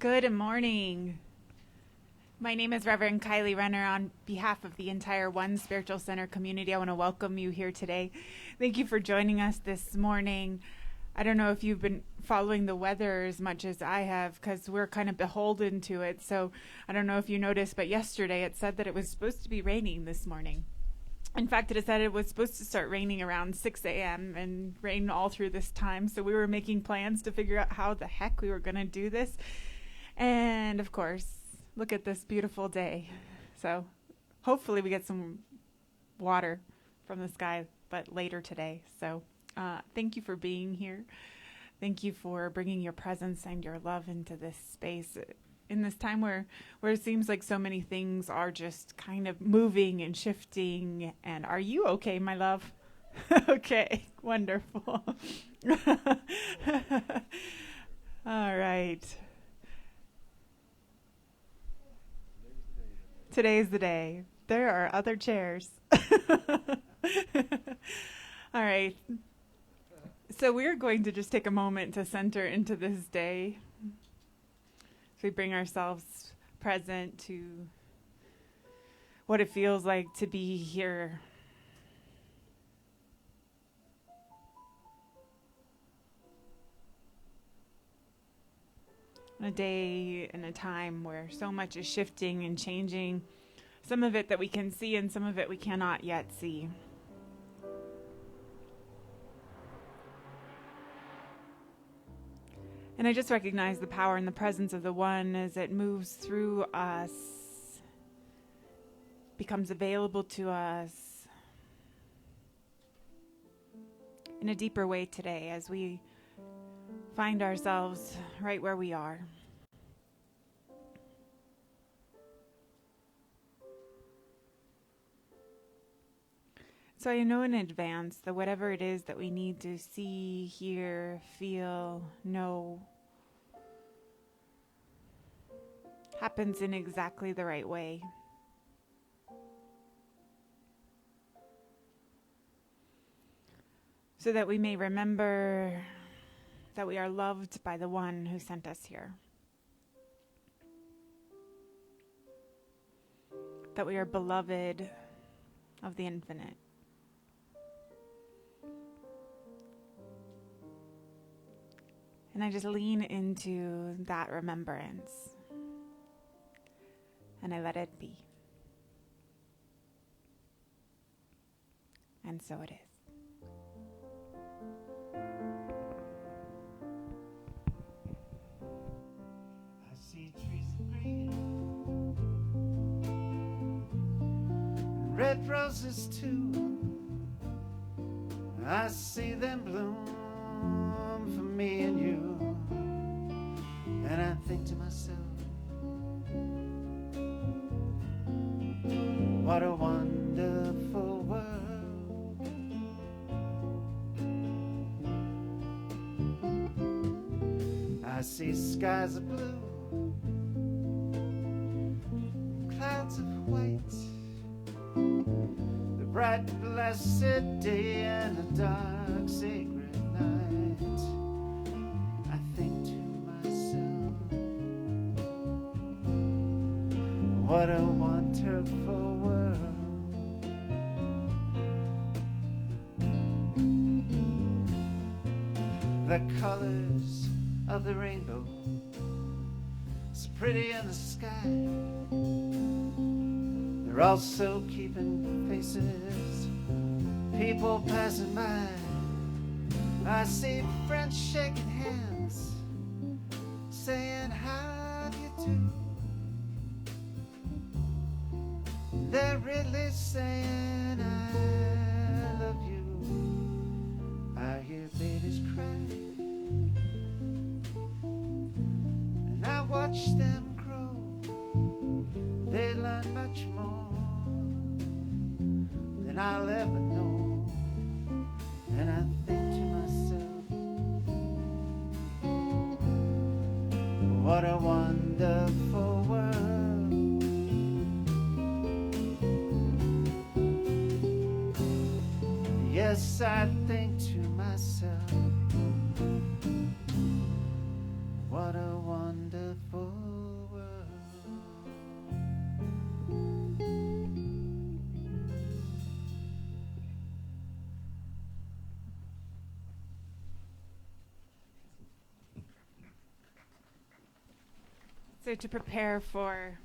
Good morning. My name is Reverend Kylie Renner. On behalf of the entire One Spiritual Center community, I want to welcome you here today. Thank you for joining us this morning. I don't know if you've been following the weather as much as I have, because we're kind of beholden to it. So I don't know if you noticed, but yesterday it said that it was supposed to be raining this morning. In fact, it said it was supposed to start raining around 6 a.m. and rain all through this time. So we were making plans to figure out how the heck we were going to do this. And of course, look at this beautiful day. So hopefully we get some water from the sky, but later today. So thank you for being here. Thank you for bringing your presence and your love into this space. in this time where it seems like so many things are just kind of moving and shifting. And are you okay, my love? Okay, wonderful. All right. Today's the day. There are other chairs. All right. So we're going to just take a moment to center into this day. So we bring ourselves present to what it feels like to be here. A day and a time where so much is shifting and changing. Some of it that we can see and some of it we cannot yet see. And I just recognize the power and the presence of the One as it moves through us, becomes available to us in a deeper way today as we find ourselves right where we are. So I know in advance that whatever it is that we need to see, hear, feel, know, happens in exactly the right way. So that we may remember that we are loved by the One who sent us here. That we are beloved of the infinite. And I just lean into that remembrance. And I let it be. And so it is. I see trees of green, red roses too. I see them bloom for me and you. And I think to myself, what a wonderful world. I see skies of blue, clouds of white, the bright blessed day and the dark sacred night. I think to myself, what a wonderful world. The colors of the rainbow, so pretty in the sky. They're also keeping faces, people passing by. I see friends shaking hands, saying how do you do. They're really saying I love you. I hear babies cry, and I watch them grow. They learn much more than I'll ever know. And I think to myself, what a wonderful world. Yes, I think to myself, what a wonderful world. So to prepare for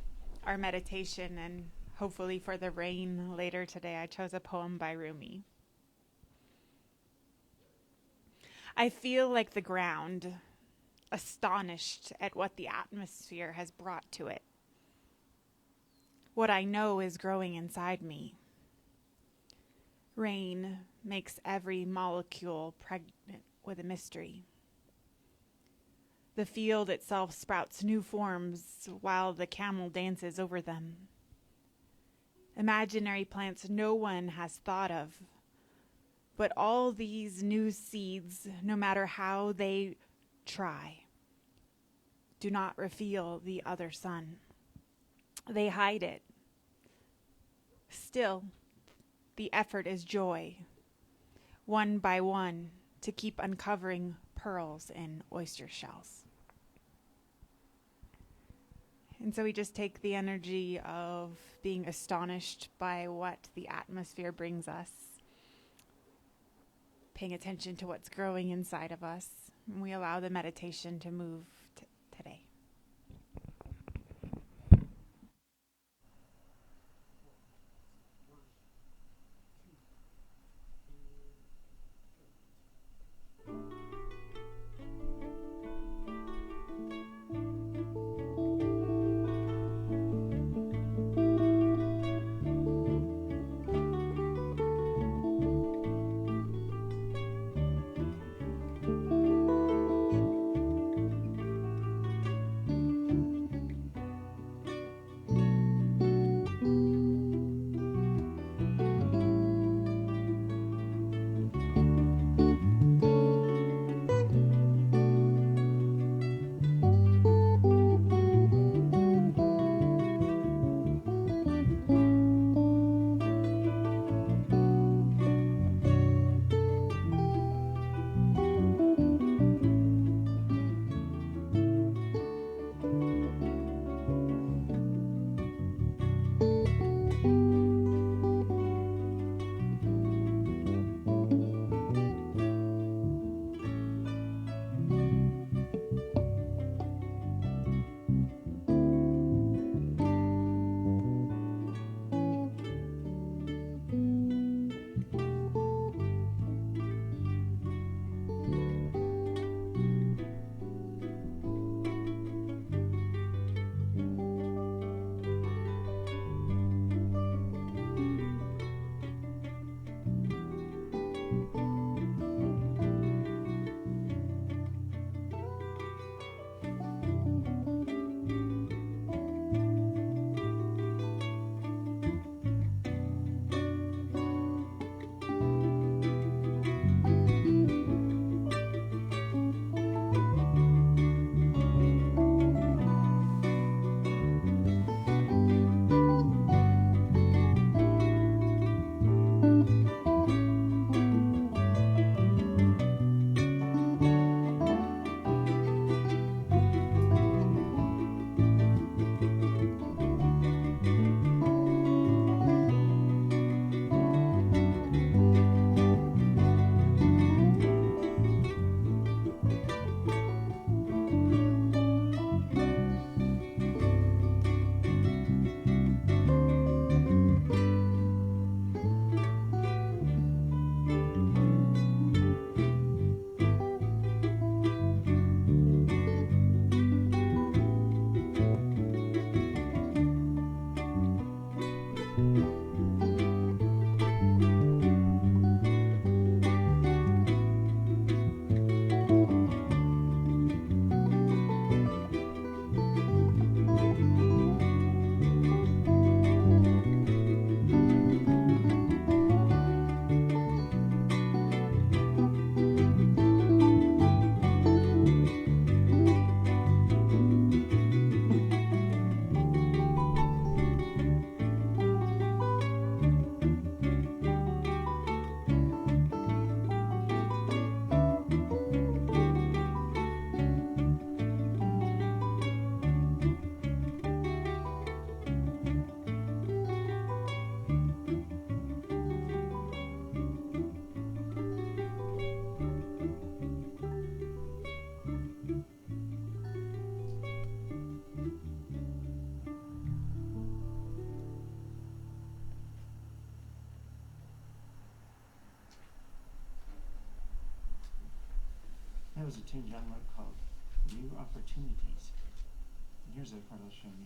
our meditation and hopefully for the rain later today, I chose a poem by Rumi. I feel like the ground, astonished at what the atmosphere has brought to it. What I know is growing inside me. Rain makes every molecule pregnant with a mystery. The field itself sprouts new forms while the camel dances over them. Imaginary plants no one has thought of. But all these new seeds, no matter how they try, do not reveal the other sun. They hide it. Still, the effort is joy, one by one, to keep uncovering pearls in oyster shells. And so we just take the energy of being astonished by what the atmosphere brings us, paying attention to what's growing inside of us, and we allow the meditation to move today. That was a tune John wrote called New Opportunities. And here's a part I'll show you.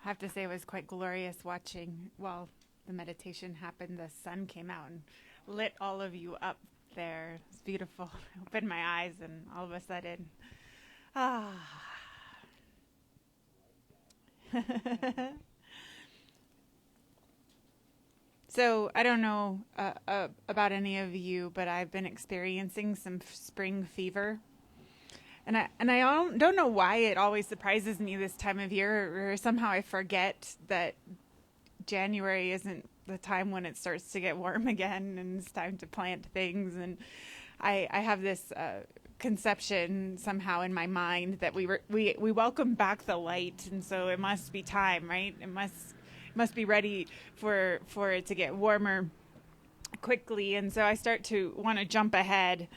I have to say it was quite glorious watching while the meditation happened. The sun came out and lit all of you up there. It's beautiful. I opened my eyes and all of a sudden, ah. So I don't know about any of you, but I've been experiencing some spring fever. And I don't know why it always surprises me this time of year, or somehow I forget that January isn't the time when it starts to get warm again and it's time to plant things. And I have this conception somehow in my mind that we welcome back the light, and so it must be time, right? It must be ready for it to get warmer quickly. And so I start to want to jump ahead.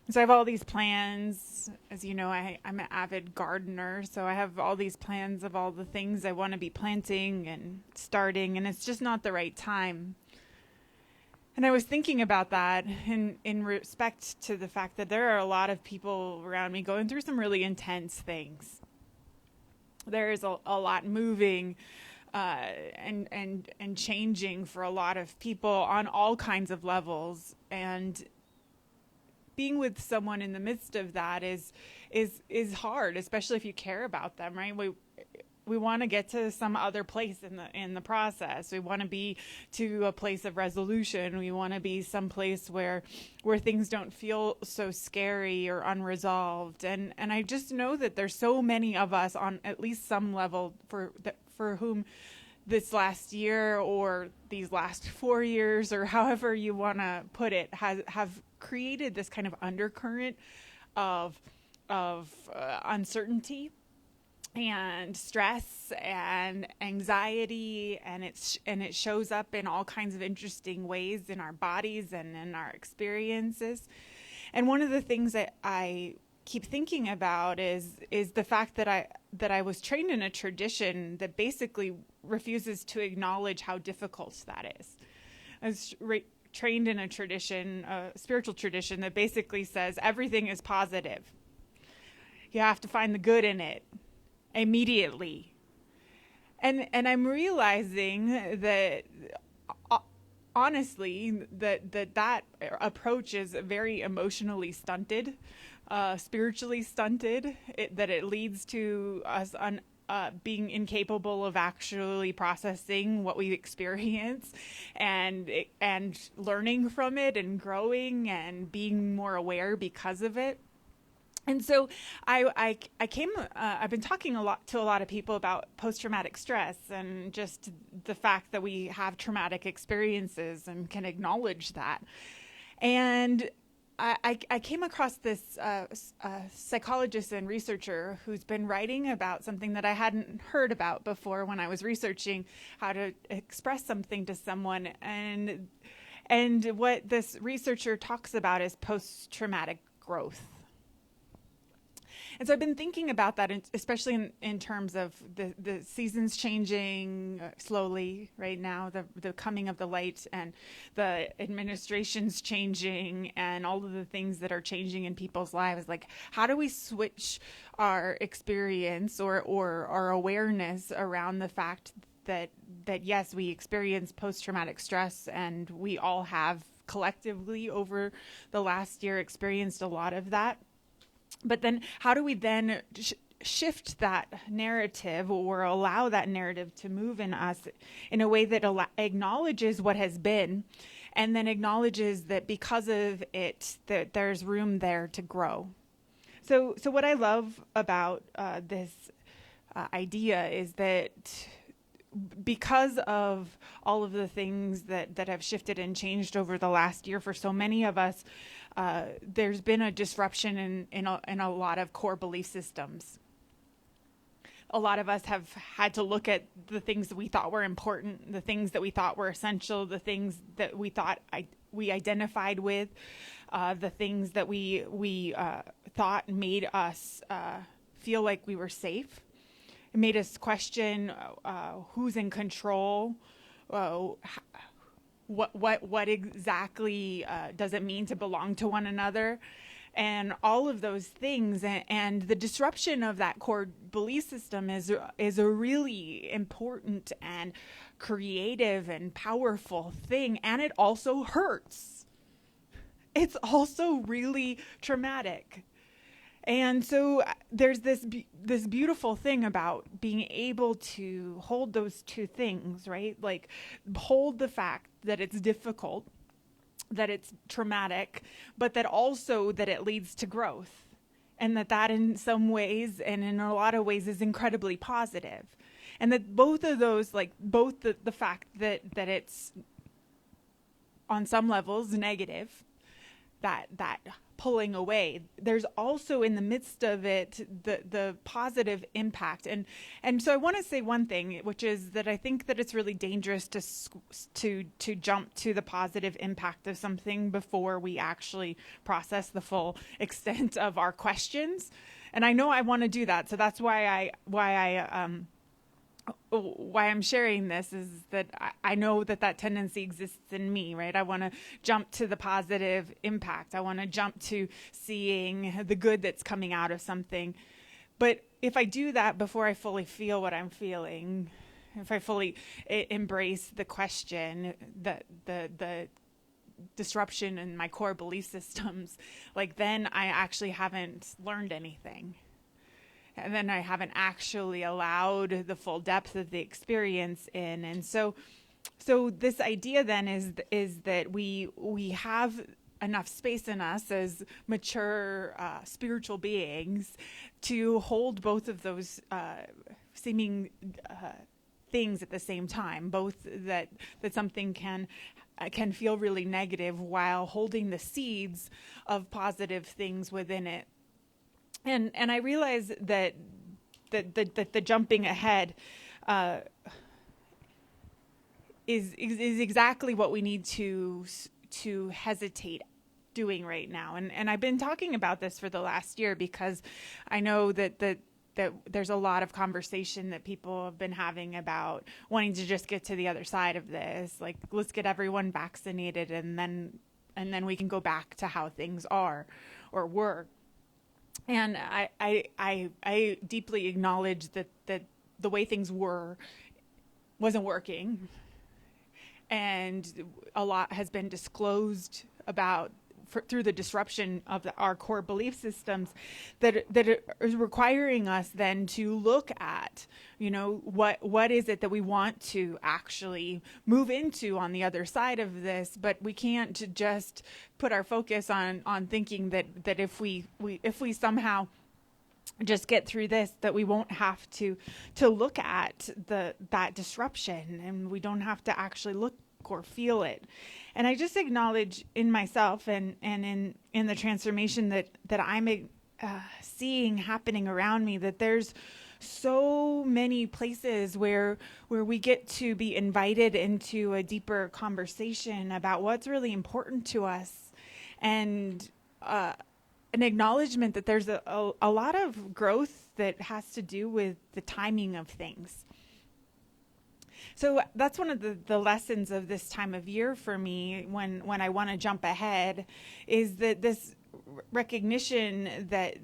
So I have all these plans. As you know, I'm an avid gardener, so I have all these plans of all the things I want to be planting and starting, and it's just not the right time. And I was thinking about that in respect to the fact that there are a lot of people around me going through some really intense things. There is a lot moving and changing for a lot of people on all kinds of levels, and being with someone in the midst of that is hard, especially if you care about them, right? We want to get to some other place in the process. We want to be to a place of resolution. We want to be someplace where things don't feel so scary or unresolved. And I just know that there's so many of us on at least some level for whom this last year or these last 4 years, or however you want to put it, have created this kind of undercurrent of uncertainty and stress and anxiety, and it shows up in all kinds of interesting ways in our bodies and in our experiences. And one of the things that I keep thinking about is the fact that I was trained in a tradition that basically refuses to acknowledge how difficult that is. I was trained in a tradition, a spiritual tradition that basically says everything is positive. You have to find the good in it immediately. And I'm realizing that honestly that approach is very emotionally stunted, spiritually stunted, that it leads to us being incapable of actually processing what we experience and learning from it and growing and being more aware because of it. And so I've been talking to a lot of people about post-traumatic stress and just the fact that we have traumatic experiences and can acknowledge that. And I came across this psychologist and researcher who's been writing about something that I hadn't heard about before when I was researching how to express something to someone. And what this researcher talks about is post-traumatic growth. And so I've been thinking about that, especially in terms of the seasons changing slowly right now, the coming of the light and the administration's changing and all of the things that are changing in people's lives. Like, how do we switch our experience or our awareness around the fact that yes, we experience post-traumatic stress, and we all have collectively over the last year experienced a lot of that. But then how do we then shift that narrative or allow that narrative to move in us in a way that acknowledges what has been, and then acknowledges that because of it, that there's room there to grow. So what I love about this idea is that because of all of the things that have shifted and changed over the last year for so many of us, there's been a disruption in a lot of core belief systems. A lot of us have had to look at the things that we thought were important, the things that we thought were essential, the things that we thought we identified with, the things that we thought made us feel like we were safe. It made us question who's in control, what exactly does it mean to belong to one another, and all of those things. And the disruption of that core belief system is a really important and creative and powerful thing, and it also hurts. It's also really traumatic. And so there's this beautiful thing about being able to hold those two things, right? Like, hold the fact that it's difficult, that it's traumatic, but that also that it leads to growth, and that in some ways and in a lot of ways is incredibly positive. And that both of those, like both the fact that it's on some levels negative, that pulling away, there's also in the midst of it the positive impact. And so I want to say one thing, which is that I think that it's really dangerous to jump to the positive impact of something before we actually process the full extent of our questions. And I know I want to do that, so that's why I'm sharing this, is that I know that tendency exists in me, right? I want to jump to the positive impact. I want to jump to seeing the good that's coming out of something. But if I do that before I fully feel what I'm feeling, if I fully embrace the question, the disruption in my core belief systems, like then I actually haven't learned anything. And then I haven't actually allowed the full depth of the experience in. And so this idea then is that we have enough space in us as mature spiritual beings to hold both of those seeming things at the same time, both that something can feel really negative while holding the seeds of positive things within it. And I realize that the jumping ahead is exactly what we need to hesitate doing right now. And I've been talking about this for the last year because I know that there's a lot of conversation that people have been having about wanting to just get to the other side of this. Like, let's get everyone vaccinated and then we can go back to how things are or were. And I deeply acknowledge that the way things wasn't working, and a lot has been disclosed about through the disruption of our core belief systems that is requiring us then to look at, what is it that we want to actually move into on the other side of this. But we can't just put our focus on thinking that if we somehow just get through this, that we won't have to look at that disruption, and we don't have to actually look or feel it. And I just acknowledge in myself and in the transformation that I'm seeing happening around me, that there's so many places where we get to be invited into a deeper conversation about what's really important to us, and an acknowledgement that there's a lot of growth that has to do with the timing of things. So that's one of the lessons of this time of year for me when I want to jump ahead, is that this recognition that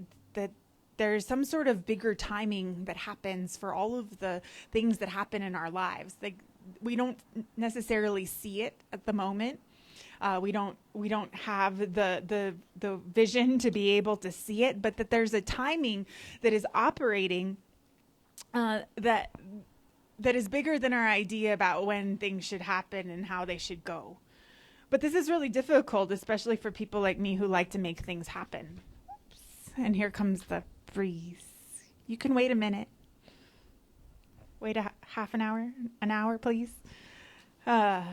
there's some sort of bigger timing that happens for all of the things that happen in our lives. Like, we don't necessarily see it at the moment. We don't have the vision to be able to see it, but that there's a timing that is operating that is bigger than our idea about when things should happen and how they should go. But this is really difficult, especially for people like me who like to make things happen. Oops. And here comes the freeze. You can wait a minute. Wait half an hour, please. So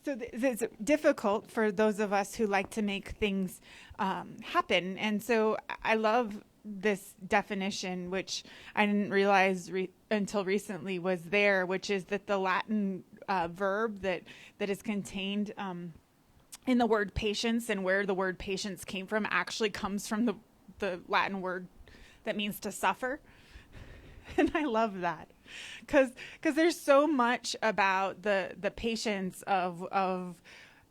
it's difficult for those of us who like to make things happen. And so I love this definition, which I didn't realize until recently was there, which is that the Latin verb that is contained in the word patience, and where the word patience came from actually comes from the Latin word that means to suffer. And I love that, because there's so much about the patience of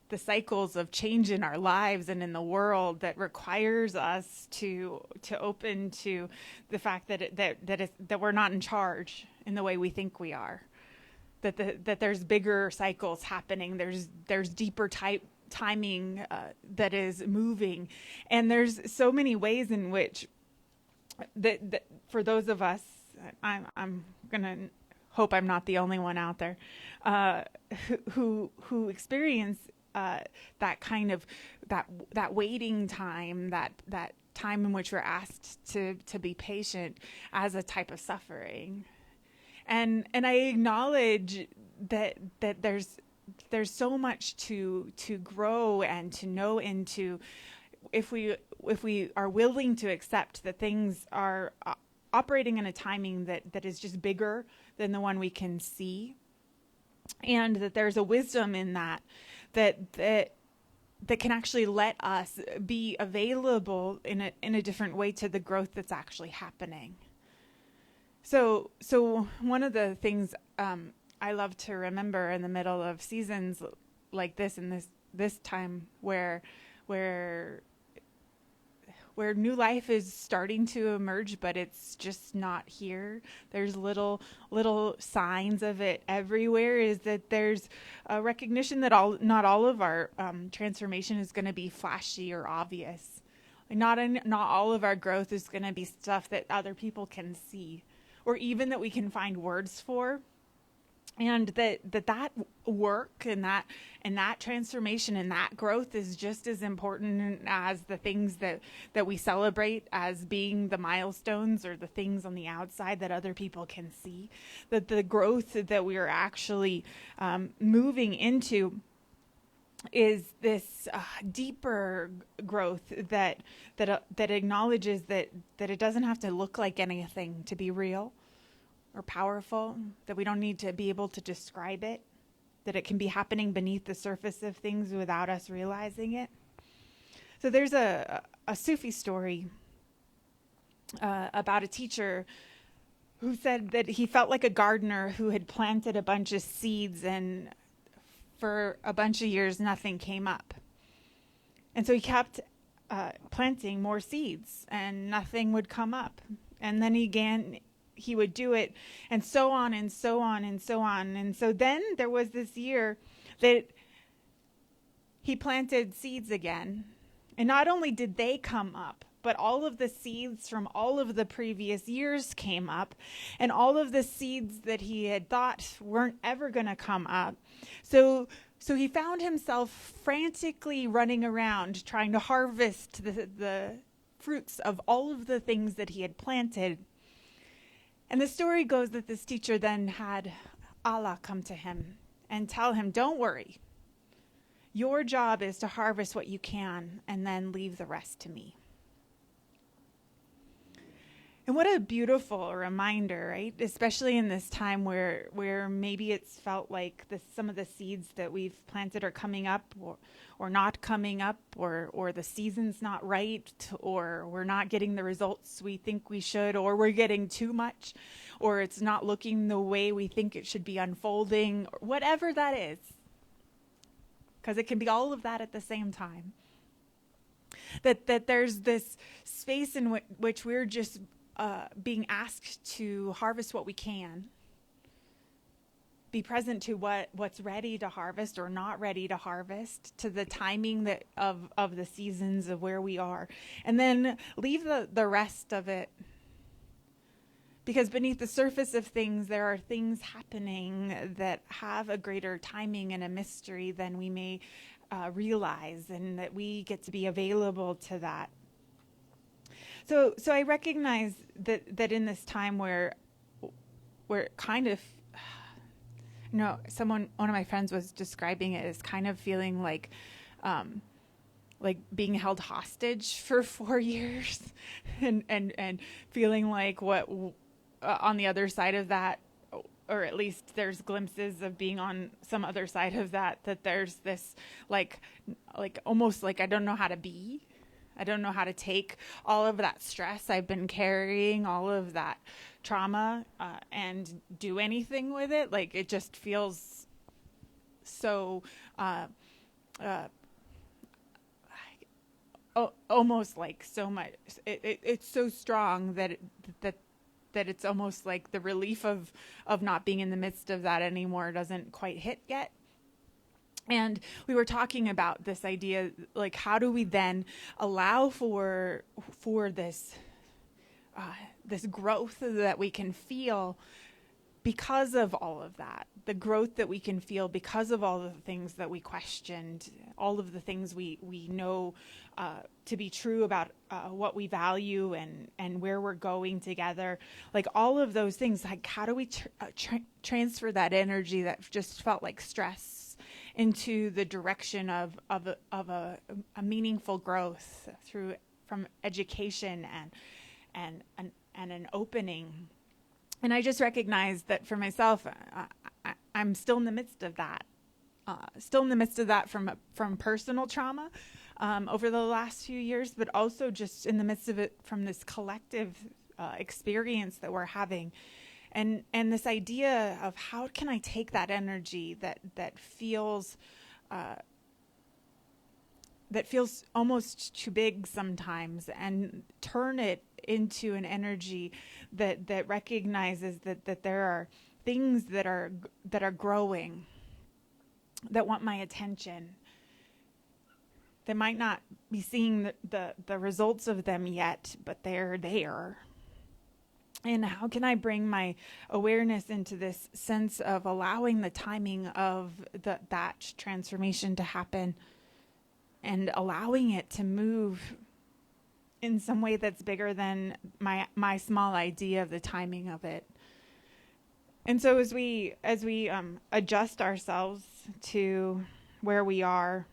the cycles of change in our lives and in the world that requires us to open to the fact that we're not in charge in the way we think we are. That there's bigger cycles happening. There's deeper timing that is moving, and there's so many ways in which that for those of us, I'm gonna hope I'm not the only one out there who experience that kind of that waiting time, that time in which we're asked to be patient as a type of suffering. And I acknowledge that there's so much to grow and to know into, if we are willing to accept that things are operating in a timing that is just bigger than the one we can see, and that there's a wisdom in that can actually let us be available in a different way to the growth that's actually happening. So one of the things I love to remember in the middle of seasons like this, and this time where new life is starting to emerge, but it's just not here. There's little signs of it everywhere. Is that there's a recognition that not all of our transformation is going to be flashy or obvious. Not all of our growth is going to be stuff that other people can see, or even that we can find words for. And that work and that transformation and that growth is just as important as the things that we celebrate as being the milestones or the things on the outside that other people can see. That the growth that we are actually moving into is this deeper growth that acknowledges that it doesn't have to look like anything to be real or powerful, that we don't need to be able to describe it, that it can be happening beneath the surface of things without us realizing it. So there's a Sufi story about a teacher who said that he felt like a gardener who had planted a bunch of seeds, and for a bunch of years nothing came up. And so he kept planting more seeds and nothing would come up. And then he would do it, and so on and so on and so on. And so then there was this year that he planted seeds again. And not only did they come up, but all of the seeds from all of the previous years came up, and all of the seeds that he had thought weren't ever going to come up. So he found himself frantically running around trying to harvest the fruits of all of the things that he had planted. And the story goes that this teacher then had Allah come to him and tell him, "Don't worry. Your job is to harvest what you can and then leave the rest to me." And what a beautiful reminder, right? Especially in this time where maybe it's felt like some of the seeds that we've planted are coming up or not coming up, or the season's not right, or we're not getting the results we think we should, or we're getting too much, or it's not looking the way we think it should be unfolding, or whatever that is. Because it can be all of that at the same time. That there's this space in which we're just being asked to harvest what we can, be present to what's ready to harvest or not ready to harvest, to the timing of the seasons of where we are, and then leave the rest of it. Because beneath the surface of things, there are things happening that have a greater timing and a mystery than we may realize, and that we get to be available to that. So I recognize that in this time where kind of, one of my friends was describing it as kind of feeling like being held hostage for 4 years, and feeling like what on the other side of that, or at least there's glimpses of being on some other side of that there's this like almost like I don't know how to be. I don't know how to take all of that stress I've been carrying, all of that trauma, and do anything with it. Like, it just feels so almost like so much. It's so strong that it's almost like the relief of not being in the midst of that anymore doesn't quite hit yet. And we were talking about this idea, like, how do we then allow for this growth that we can feel because of all of that, the growth that we can feel because of all of the things that we questioned, all of the things we know to be true about what we value and where we're going together, like all of those things, like how do we transfer that energy that just felt like stress into the direction of a meaningful growth from education and an opening. And I just recognize that for myself, I'm still in the midst of that. From personal trauma over the last few years, but also just in the midst of it from this collective experience that we're having. And this idea of how can I take that energy that feels almost too big sometimes and turn it into an energy that recognizes that there are things that are growing, that want my attention, that might not be seeing the results of them yet, but they're there. And how can I bring my awareness into this sense of allowing the timing of that transformation to happen and allowing it to move in some way that's bigger than my small idea of the timing of it. And so as we adjust ourselves to where we are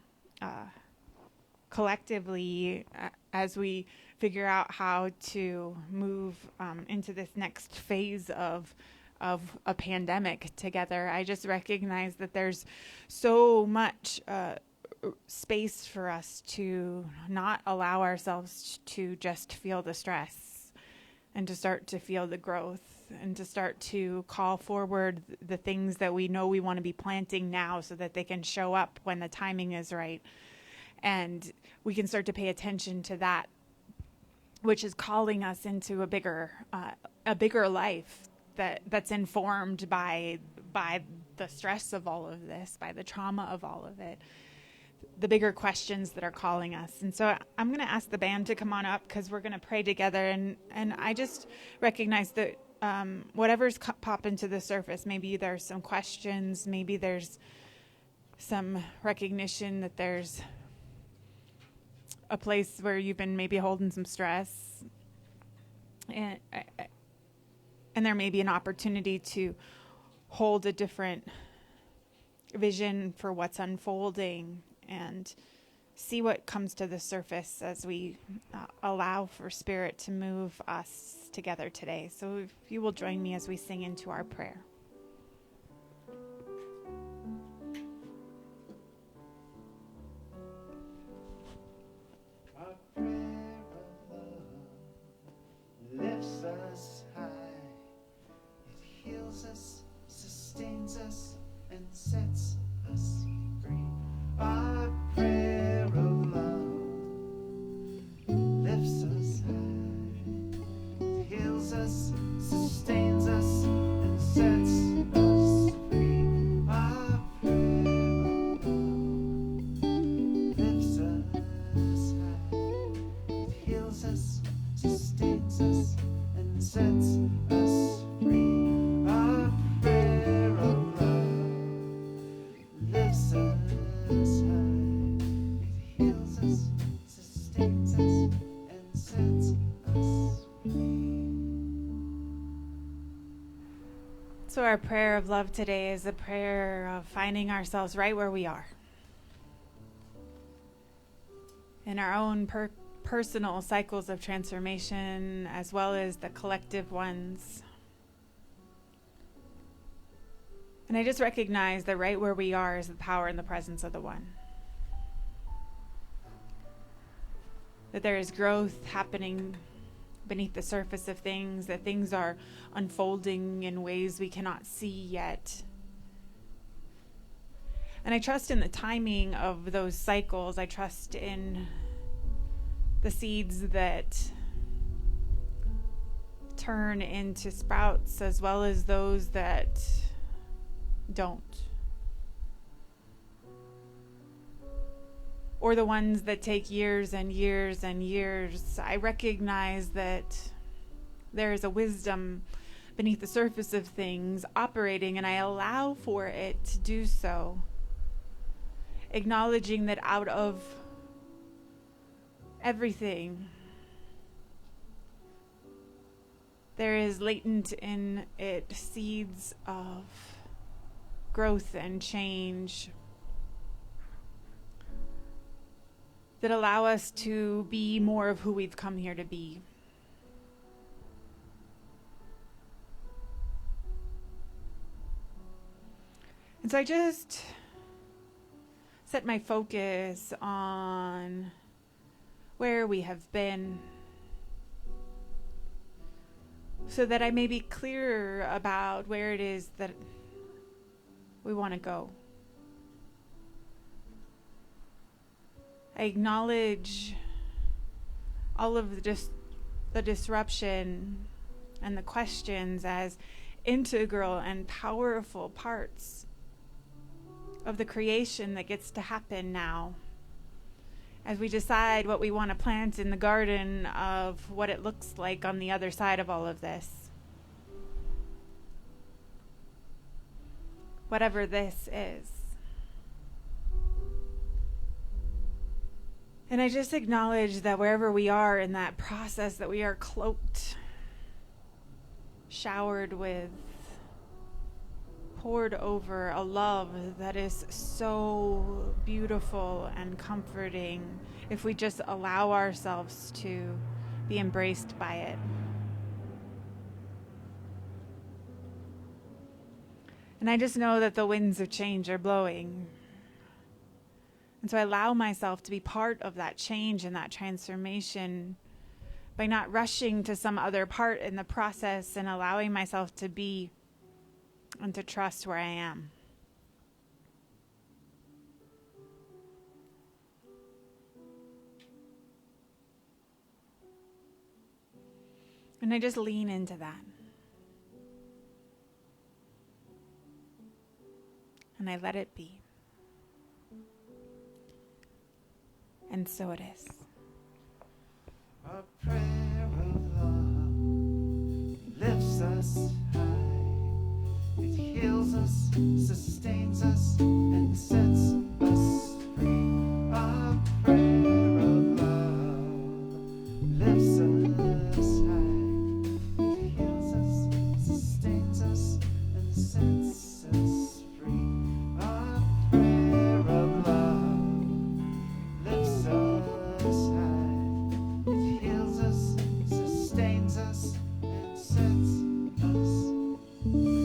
collectively, as we figure out how to move into this next phase of a pandemic together, I just recognize that there's so much space for us to not allow ourselves to just feel the stress and to start to feel the growth and to start to call forward the things that we know we want to be planting now so that they can show up when the timing is right. And we can start to pay attention to that, which is calling us into a bigger life that's informed by the stress of all of this, by the trauma of all of it, the bigger questions that are calling us. And so I'm going to ask the band to come on up because we're going to pray together. And I just recognize that whatever's popping to the surface, maybe there's some questions, maybe there's some recognition that there's a place where you've been maybe holding some stress, and there may be an opportunity to hold a different vision for what's unfolding and see what comes to the surface as we allow for Spirit to move us together today. So if you will join me as we sing into our prayer. Our prayer of love lifts us high. It heals us, sustains us, and sets us free. Our prayer of love lifts us high. It heals us, sustains us, and sets us free. Our prayer of love lifts us high. It heals us, sustains us, and sets us free. Our prayer of love lifts us high. It heals us, sustains us, and sets us free. So our prayer of love today is a prayer of finding ourselves right where we are in our own personal cycles of transformation, as well as the collective ones. And I just recognize that right where we are is the power and the presence of the One. That there is growth happening beneath the surface of things, that things are unfolding in ways we cannot see yet. And I trust in the timing of those cycles. I trust in the seeds that turn into sprouts, as well as those that don't. Or the ones that take years and years and years. I recognize that there is a wisdom beneath the surface of things operating, and I allow for it to do so. Acknowledging that out of everything, there is latent in it seeds of growth and change that allow us to be more of who we've come here to be. And so I just set my focus on where we have been so that I may be clearer about where it is that we want to go. I acknowledge all of the disruption and the questions as integral and powerful parts of the creation that gets to happen now as we decide what we want to plant in the garden of what it looks like on the other side of all of this. Whatever this is. And I just acknowledge that wherever we are in that process, that we are cloaked, showered with, poured over a love that is so beautiful and comforting if we just allow ourselves to be embraced by it. And I just know that the winds of change are blowing. And so I allow myself to be part of that change and that transformation by not rushing to some other part in the process and allowing myself to be and to trust where I am. And I just lean into that. And I let it be. And so it is. A prayer of love lifts us high. It heals us, sustains us, and sets us free. A prayer of love lifts us high. It heals us, sustains us, and sets us free. A prayer of love lifts us high. It heals us, sustains us, and sets us free.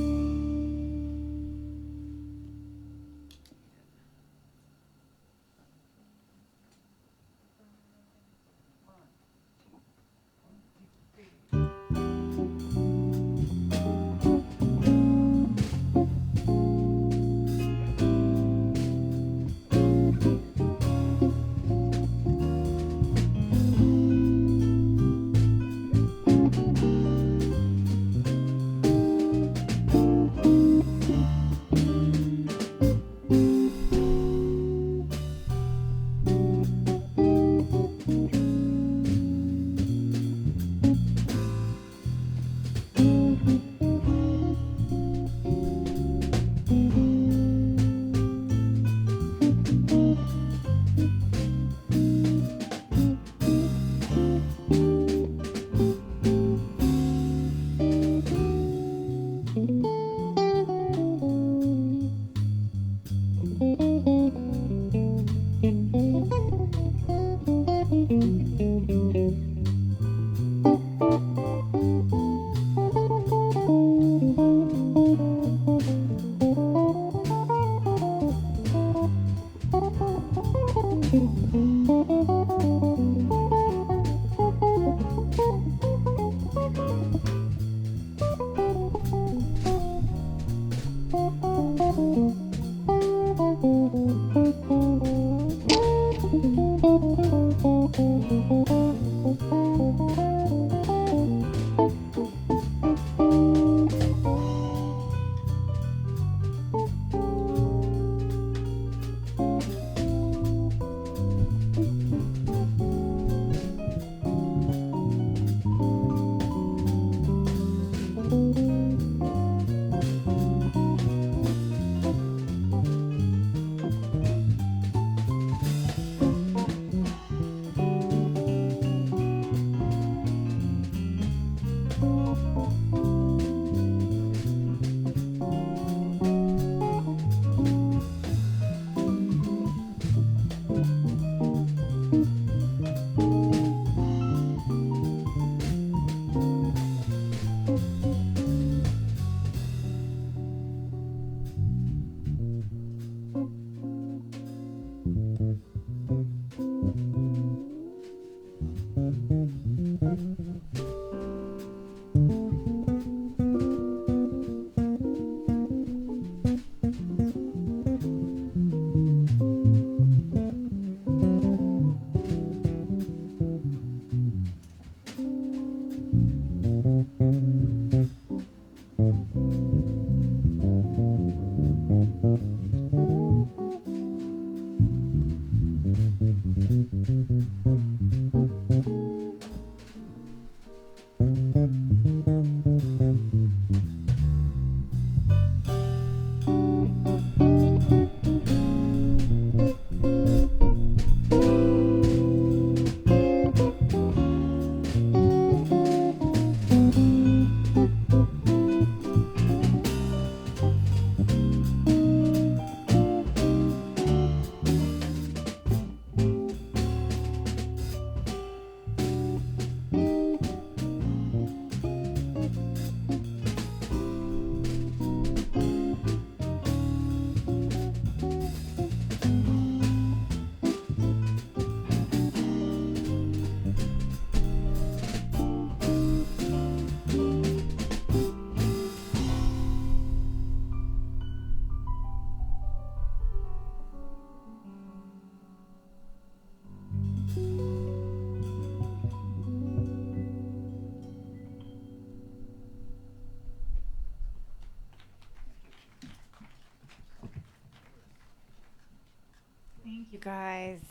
guys.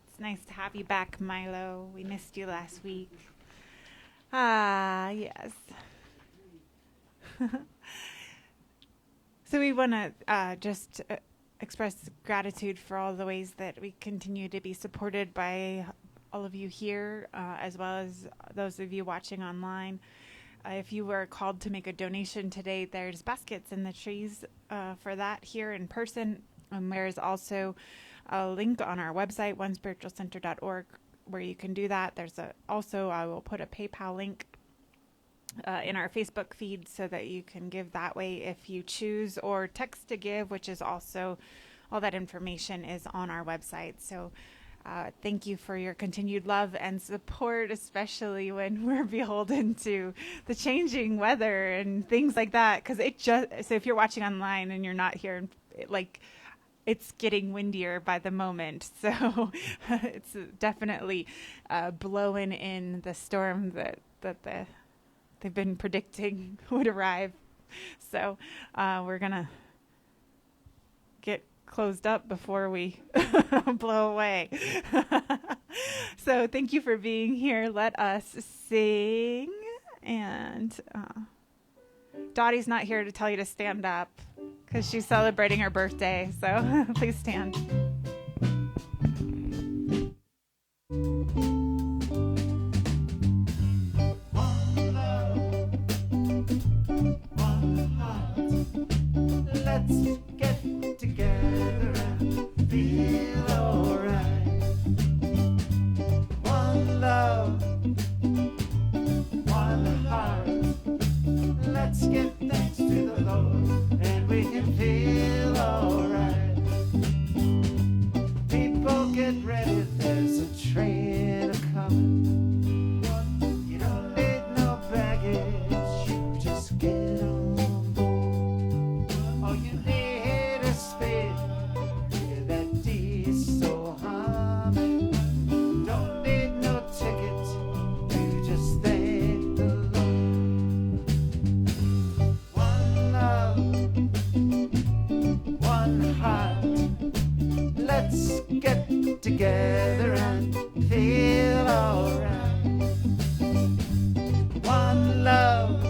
It's nice to have you back, Milo. We missed you last week. Ah, yes. So we want to just express gratitude for all the ways that we continue to be supported by all of you here, as well as those of you watching online. If you were called to make a donation today, there's baskets in the trees for that here in person. There's also a link on our website, onespiritualcenter.org, where you can do that. There's also I will put a PayPal link in our Facebook feed so that you can give that way if you choose, or text to give, which is also, all that information is on our website. So thank you for your continued love and support, especially when we're beholden to the changing weather and things like that. Because so if you're watching online and you're not here, it's getting windier by the moment. So it's definitely blowing in the storm that they've been predicting would arrive. So we're going to get closed up before we blow away. So thank you for being here. Let us sing. And Dottie's not here to tell you to stand up because she's celebrating her birthday. So please stand. Let's get together and feel alright. One love, one heart. Let's give thanks to the Lord and we can feel alright. People get ready, there's a train a-coming. You don't need no baggage, you just get on. All you need is speed, hear that diesel humming. Don't need no ticket, you just thank the Lord. One love, one heart. Let's get together and feel alright. One love,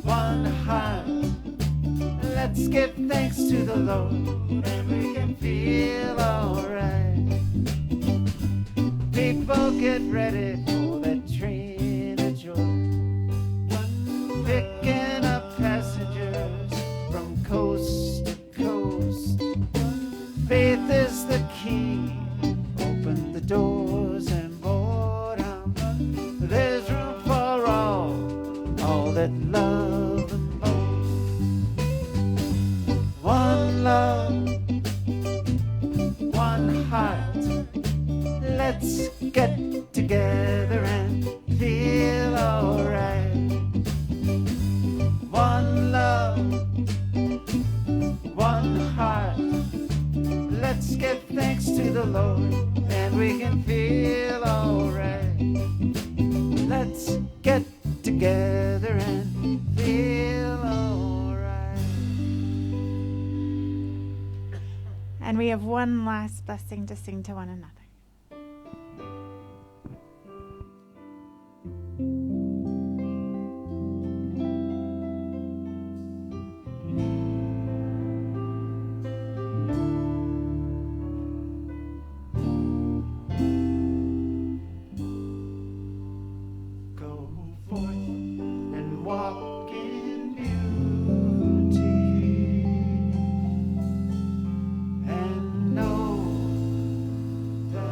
one heart. Let's give thanks to the Lord and we can feel alright. People get ready for that train of joy, picking up passengers from coast to coast. Faith is the key, open the doors and board on. There's room for all that love and boast. One love, one heart. Let's get together and feel alright. One love, one heart. Let's give thanks to the Lord and we can feel alright. Let's get together and feel alright. And we have one last blessing to sing to one another. Go forth and walk in beauty and know that